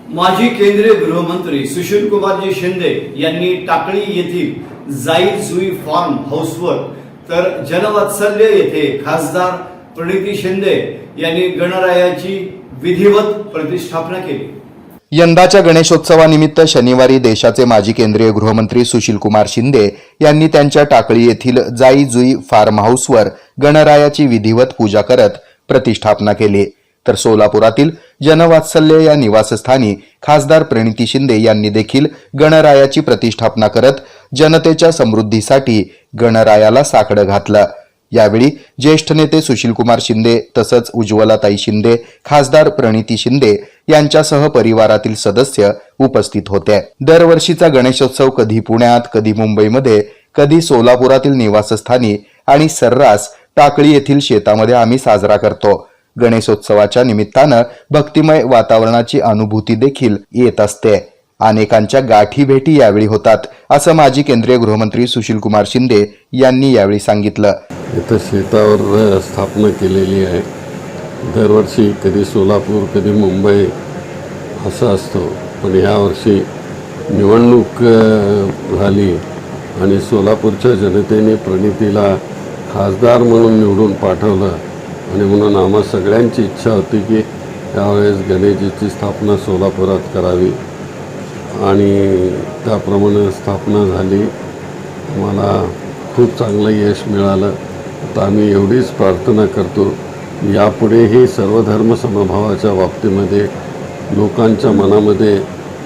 माजी केंद्रीय गृहमंत्री सुशील कुमारजी शिंदे यांनी टाकळी येथील जाई जुई फार्म हाऊसवर तर जनवात्सल्य येथे खासदार प्रणिती शिंदे यांनी गणरायाची विधिवत प्रतिष्ठापना केली। यंदाच्या गणेशोत्सवानिमित्त शनिवारी देशाचे माजी केंद्रीय गृहमंत्री सुशील कुमार शिंदे यांनी त्यांच्या टाकळी येथील जाई जुई फार्म हाऊसवर गणरायाची विधिवत पूजा करत प्रतिष्ठापना केली। तर सोलापुरातील जनवात्सल्य या निवासस्थानी खासदार प्रणिती शिंदे यांनी देखील गणरायाची प्रतिष्ठापना करत जनतेच्या समृद्धीसाठी गणरायाला साकडं घातलं। यावेळी ज्येष्ठ नेते सुशील कुमार शिंदे तसंच उज्ज्वलाताई शिंदे, खासदार प्रणिती शिंदे यांच्यासह परिवारातील सदस्य उपस्थित होते। दरवर्षीचा गणेशोत्सव कधी पुण्यात, कधी मुंबईमध्ये, कधी सोलापुरातील निवासस्थानी आणि सर्रास टाकळी येथील शेतामध्ये आम्ही साजरा करतो। गणेशोत्सवाच्या निमित्तानं भक्तिमय वातावरणाची अनुभूती देखील येत असते। अनेकांच्या गाठी भेटी यावेळी होतात, असं माजी केंद्रीय गृहमंत्री सुशील कुमार शिंदे यांनी यावेळी सांगितलं। इथं शेतावर स्थापना केलेली आहे। दरवर्षी कधी सोलापूर कधी मुंबई असं असतो, पण यावर्षी निवडणूक झाली आणि सोलापूरच्या जनतेने प्रणितीला खासदार म्हणून निवडून पाठवलं आणि म्हणून आम्हा सगळ्यांची इच्छा होती की यावेळेस गणेशजीची स्थापना सोलापुरात करावी आणि त्याप्रमाणे स्थापना झाली। आम्हाला खूप चांगलं यश मिळालं। आता आम्ही एवढीच प्रार्थना करतो यापुढेही सर्व धर्म समभावाच्या बाबतीमध्ये लोकांच्या मनामध्ये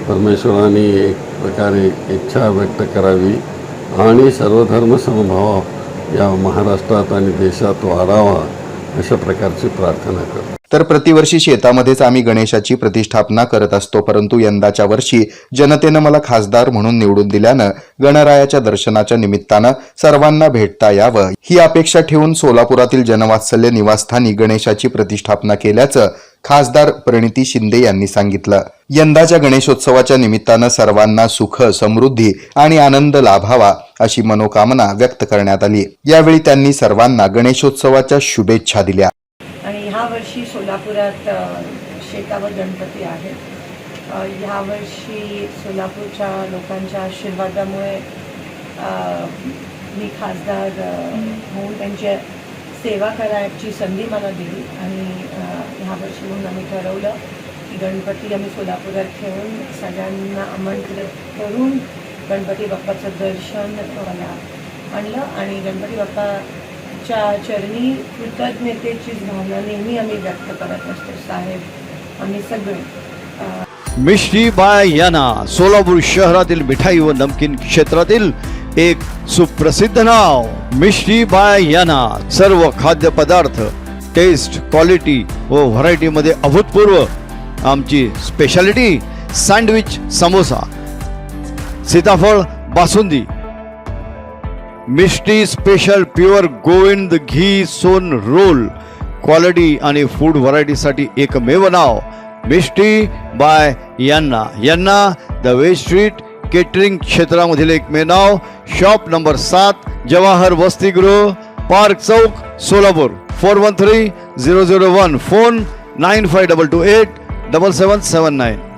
परमेश्वराने एक प्रकारे इच्छा व्यक्त करावी आणि सर्व धर्म समभाव या महाराष्ट्रात आणि देशात वाढावा अशा प्रकारची प्रार्थना करतो। तर प्रतिवर्षी शेतामध्येच आम्ही गणेशाची प्रतिष्ठापना करत असतो, परंतु यंदाच्या वर्षी जनतेनं मला खासदार म्हणून निवडून दिल्यानं गणरायाच्या दर्शनाच्या निमित्तानं सर्वांना भेटता यावं ही अपेक्षा ठेवून सोलापुरातील जनवात्सल्य निवासस्थानी गणेशाची प्रतिष्ठापना केल्याचं खासदार प्रणिती शिंदे यांनी सांगितलं। यंदाच्या गणेशोत्सवाच्या निमित्तानं सर्वांना सुख, समृद्धी आणि आनंद लाभावा अशी मनोकामना व्यक्त करण्यात आली। यावेळी त्यांनी सर्वांना गणेशोत्सवाच्या शुभेच्छा दिल्या। आणि ह्या वर्षी सोलापुरात शेतावर गणपती आहे। ह्या वर्षी सोलापूरच्या लोकांच्या आशीर्वादामुळे मी खासदार होऊन त्यांची सेवा करायची संधी मला दिली आणि ह्या वर्षी म्हणून आम्ही ठरवलं की गणपती आम्ही सोलापुरात ठेवून सगळ्यांना आमंत्रित करून गणपती बाप्पाचं दर्शन आणलं आणि गणपती बाप्पाच्या चरणी कृतज्ञतेची भावना नेहमी आम्ही व्यक्त करत असतो। साहेब आम्ही सगळे मिष्टी बाय याना सोलापूर शहरातील मिठाई व नमकीन क्षेत्रातील एक सुप्रसिद्ध नाव। मिष्टी बाय याना सर्व खाद्य पदार्थ टेस्ट, क्वालिटी व व्हरायटी मध्ये अभूतपूर्व। आमची स्पेशालिटी सँडविच, समोसा, सीताफळ बासुंदी। मिष्टी स्पेशल प्युअर गोविंद घी सोन रोल क्वालिटी आणि फूड व्हरायटीसाठी एकमेव नाव मिष्टी बाय यांना। यांना द वे स्ट्रीट केटरिंग क्षेत्रामधील एकमेव नाव। शॉप नंबर 7, जवाहर वसतिगृह, पार्क चौक, सोलापूर। 413001, फोन 9522877779।